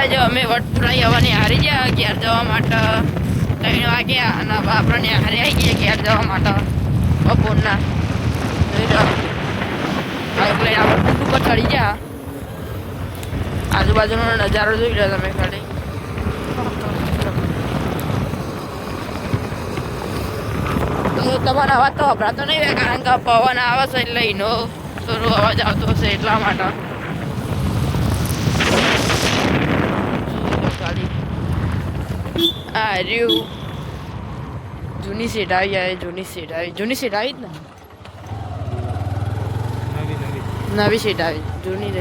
આજે અમે વટપુરાઈ આવવાની હારી ગયા ઘેર જવા માટે 3 વાગ્યા અને આપણને હારી આવી ગયા ઘેર જવા માટે બપોરના એટલે આપણે ઉપર ચડી ગયા આજુબાજુનો નજારો જોઈ લો તમે ખાલી તમારા અવાજ તો હભરાતો નહીં હોય કારણ કે પવન આવે છે એટલે એનો થોડો અવાજ આવતો હશે એટલા માટે આ રહ્યું જૂની સીટ આવી જાય જૂની સીટ આવી જ ને નવી સીટ આવી જૂની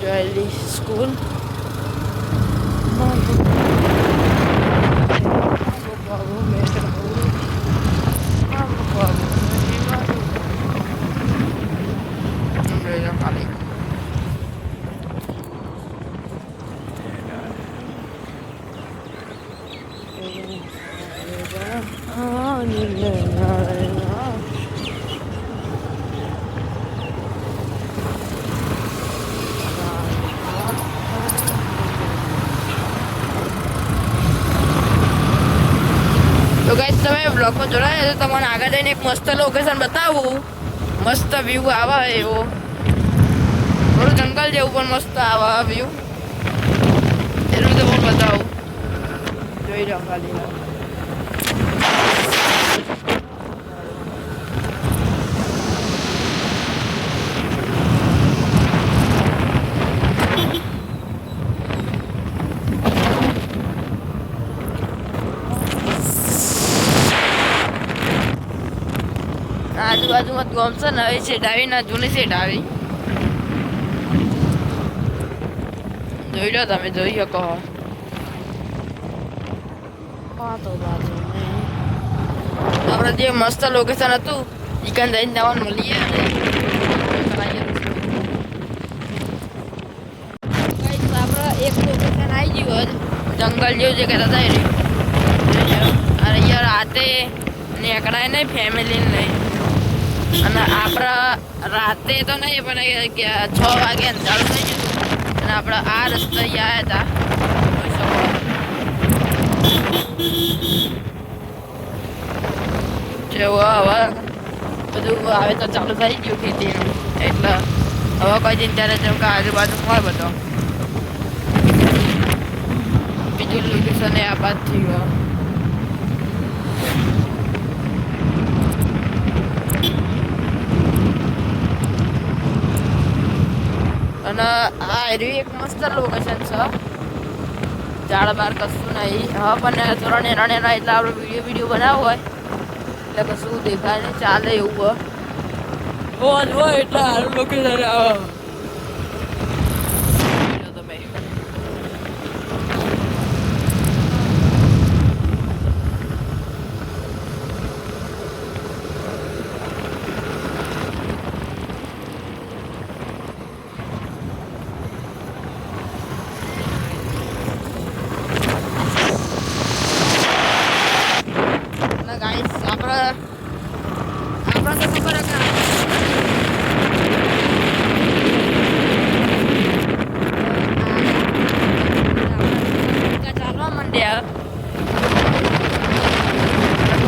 રહી સ્કૂલ તો ગાઈસ તમે બ્લોગમાં જોડાયા તો તમને આગળ જઈને એક મસ્ત લોકેશન બતાવું મસ્ત વ્યૂ આવે એવો થોડું જંગલ જેવું પણ મસ્ત આવે વ્યૂ એનું તો હું બતાવું જોઈ લો ખાલી આજુબાજુમાં ગમશે નવી સીટ આવી ને જૂની સીટ આવી જોઈ લો તમે જોઈ શકો આપણે જે મસ્ત લોકેશન હતું ઈકન જઈને જવાનું મળીએ આપણે એક લોકેશન આવી ગયું જંગલ જેવું જે કહેતા હતા અરે યાર રાતે નીકળાય નહીં ફેમિલીને નહીં અને આપણે રાતે તો નહીં પણ 6 વાગે અંધારું થઈ ગયું અને આપણે આ રસ્તે આવ્યા હતા જેવું હવે બધું આવે તો ચાલુ થઈ ગયું ખેતીનું એટલે હવે કોઈ ચિંતા નથી જેમ કે આજુબાજુ હોય બધો બીજું લોકેશન આ બાદ થયું અને આ એરી એક મસ્ત લોકેશન છે ઝાડ બાર કશું નહીં હા પણ થોડા નેના નેના એટલે આપણે વિડીયો બનાવવો હોય એટલે કશું દેખાય નહીં ચાલે એવું હોય એટલે સારું લોકેશન આવે તમે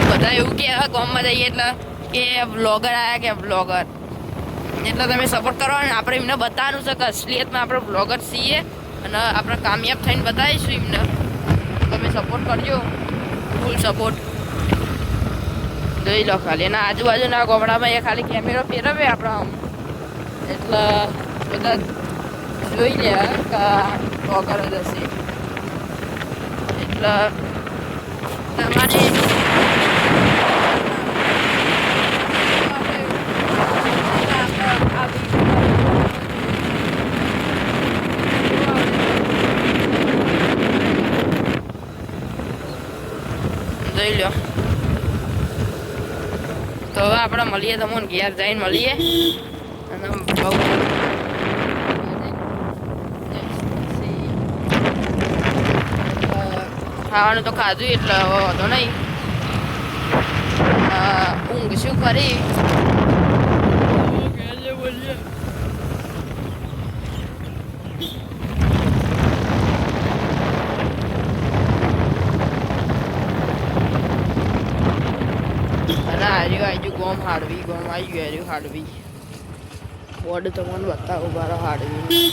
બધા એવું કે ગામમાં જઈએ એટલે કે બ્લોગર આવ્યા કે બ્લોગર એટલે તમે સપોર્ટ કરો ને આપણે એમને બતાવવાનું છે કે અસલિયતમાં આપણે બ્લોગર છીએ અને આપણે કામયાબ થઈને બતાવીશું એમને તમે સપોર્ટ કરજો ફૂલ સપોર્ટ જોઈ લો ખાલી એના આજુબાજુના ગામડામાં એ ખાલી કેમેરો ફેરવે આપણા એટલે બધા જોઈ લે કે બ્લોગર જ હશે એટલે તમારે જોઈ લો તો હવે આપણે મળીએ તમને ઘેર જઈને મળીએ અને બહુ ખાવાનું તો ખાધું એટલે હવે વાંધો નહીં ઊંઘ શું કરી ગોમ હાડવી ગોમ આવી ગયું હાડવી બોર્ડ તમને બતાવું બારો હાડવી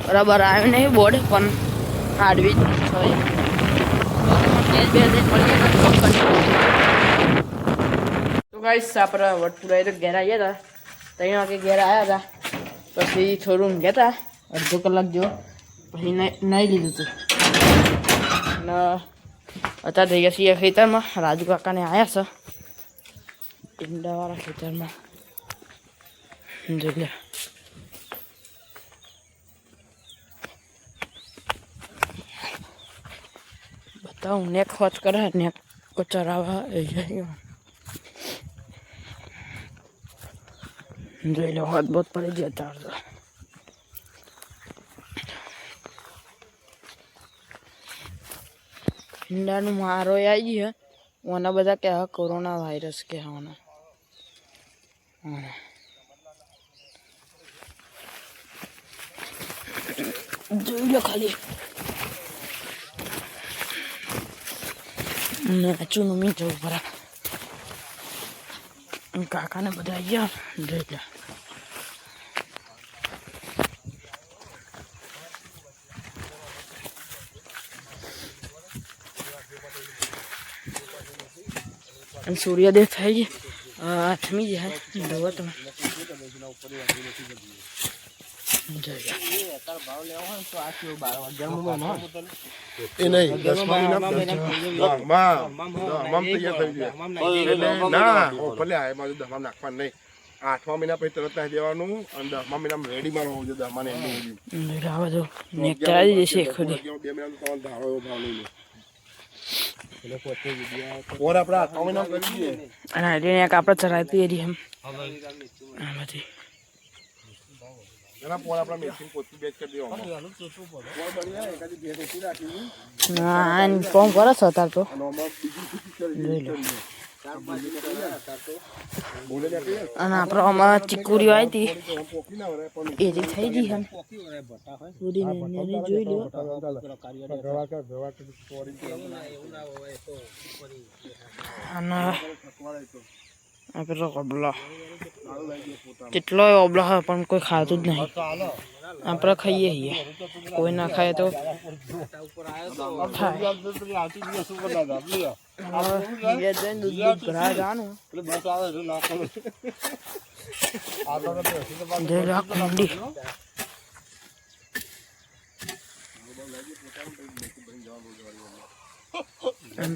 બરાબર આવ્યું નહીં બોર્ડ પણ હાડવી તો ગાઈસ આપણે વટપુરા તો ઘેર આવ્યા હતા 3 વાગે ઘેર આવ્યા હતા પછી થોડું ઊંઘ્યા હતા અડધો કલાક જેવો પછી નાહી લીધું હતું અને અત્યારે થઈ ગયા છીએ ખેતરમાં રાજુ કાકાને આવ્યા છે ઈંડાવાળા ખેતરમાં જોઈ લે બતાવું નેક હોત કરે નેક ચરાવા જોઈ લો હાથ બહુ પડી ગયા તાર તો ઈંડાનું મારો આવી ગયો ઓના બધા કે કોરોના વાયરસ કે હોના જોઈ લો ખાલી નાચું મી જવું પરા કાકાને બધા આવ્યા જોઈ લો સૂર્યોદય થઈ ગઈ 8મી જાય જોવો તમે નાખવા નહીં 8મા મહિના પછી તરત નાખી દેવાનું અને 10મા મહિનામાં રેડીમાં હોવું જોઈએ 10મા ને 2 મહિના ધારો એવો ભાવ લઈ લે આપણે ચરાતી એરી એમ આમાંથી કોમ કરો છો તાર તો અને આપણે આમાં ચીકુડીઓ આવી હતી એરી થઈ ગઈ એમ જોઈ લો અને આ પેલો ઓબલો કેટલો ઓબલો હોય પણ કોઈ ખાતું જ નહીં આપણે ખાઈએ છીએ કોઈ ના ખાય તો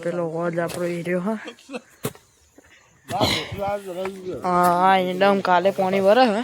પેલો હોજ આપણો એરિયો હા એકદમ કાલે પાણી ભરે હે